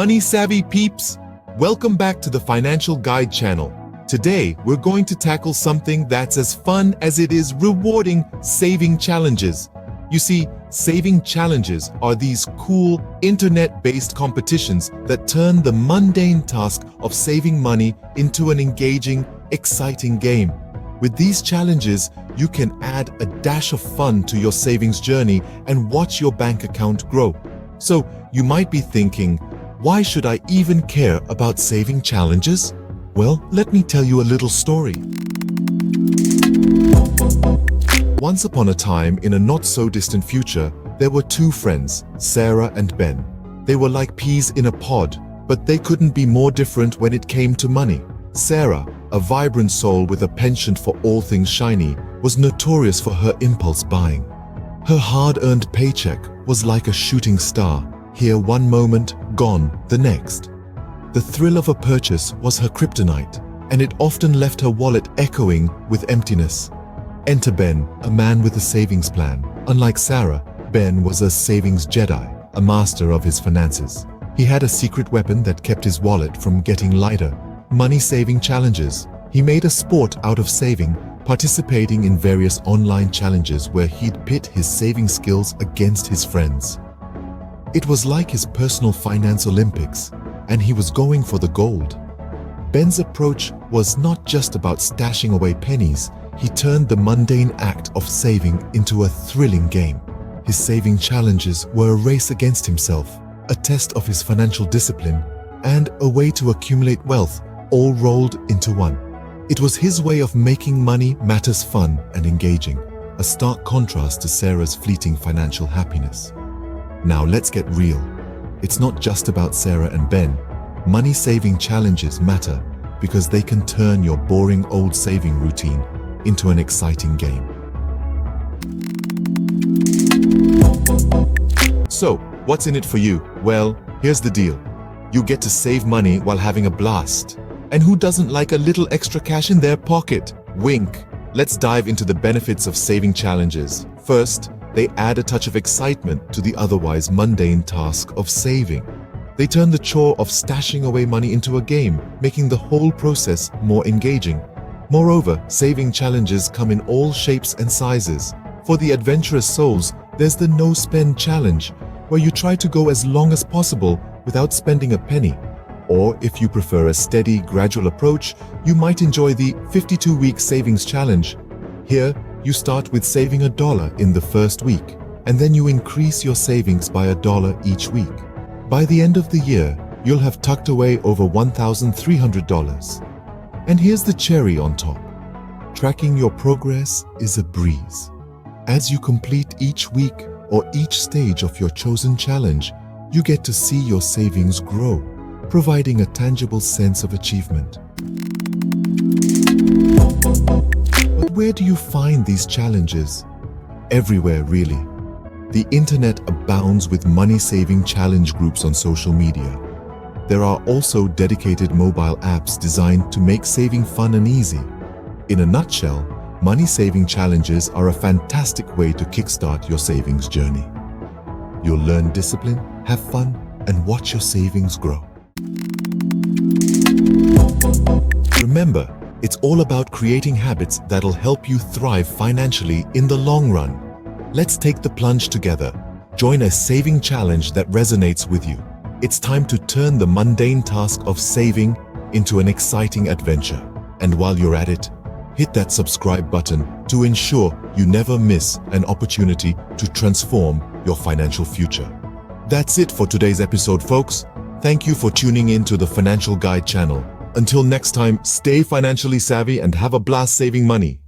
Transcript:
money-savvy peeps! Welcome back to the Financial Guide channel. Today, we're going to tackle something that's as fun as it is rewarding: saving challenges. You see, saving challenges are these cool, internet-based competitions that turn the mundane task of saving money into an engaging, exciting game. With these challenges, you can add a dash of fun to your savings journey and watch your bank account grow. So, you might be thinking, why should I even care about saving challenges? Well, let me tell you a little story. Once upon a time, in a not-so-distant future, there were two friends, Sarah and Ben. They were like peas in a pod, but they couldn't be more different when it came to money. Sarah, a vibrant soul with a penchant for all things shiny, was notorious for her impulse buying. Her hard-earned paycheck was like a shooting star, here one moment, gone the next. The thrill of a purchase was her kryptonite, and it often left her wallet echoing with emptiness. Enter Ben, a man with a savings plan. Unlike Sarah, Ben was a savings Jedi, a master of his finances. He had a secret weapon that kept his wallet from getting lighter: money-saving challenges. He made a sport out of saving, participating in various online challenges where he'd pit his saving skills against his friends. It was like his personal finance Olympics, and he was going for the gold. Ben's approach was not just about stashing away pennies. He turned the mundane act of saving into a thrilling game. His saving challenges were a race against himself, a test of his financial discipline, and a way to accumulate wealth, all rolled into one. It was his way of making money matters fun and engaging, a stark contrast to Sarah's fleeting financial happiness. Now let's get real. It's not just about Sarah and Ben. Money-saving challenges matter because they can turn your boring old saving routine into an exciting game. So, what's in it for you? Well, here's the deal. You get to save money while having a blast. And who doesn't like a little extra cash in their pocket? Wink. Let's dive into the benefits of saving challenges. First, they add a touch of excitement to the otherwise mundane task of saving. They turn the chore of stashing away money into a game, making the whole process more engaging. Moreover, saving challenges come in all shapes and sizes. For the adventurous souls, there's the no-spend challenge, where you try to go as long as possible without spending a penny. Or if you prefer a steady, gradual approach, you might enjoy the 52-week savings challenge. Here, you start with saving $1 in the first week, and then you increase your savings by $1 each week. By the end of the year, you'll have tucked away over $1,300. And here's the cherry on top. Tracking your progress is a breeze. As you complete each week or each stage of your chosen challenge, you get to see your savings grow, providing a tangible sense of achievement. But where do you find these challenges? Everywhere, really. The internet abounds with money-saving challenge groups on social media. There are also dedicated mobile apps designed to make saving fun and easy. In a nutshell, money-saving challenges are a fantastic way to kickstart your savings journey. You'll learn discipline, have fun, and watch your savings grow. Remember, it's all about creating habits that'll help you thrive financially in the long run. Let's take the plunge together. Join a saving challenge that resonates with you. It's time to turn the mundane task of saving into an exciting adventure. And while you're at it, hit that subscribe button to ensure you never miss an opportunity to transform your financial future. That's it for today's episode, folks. Thank you for tuning in to the Financial Guide channel. Until next time, stay financially savvy and have a blast saving money.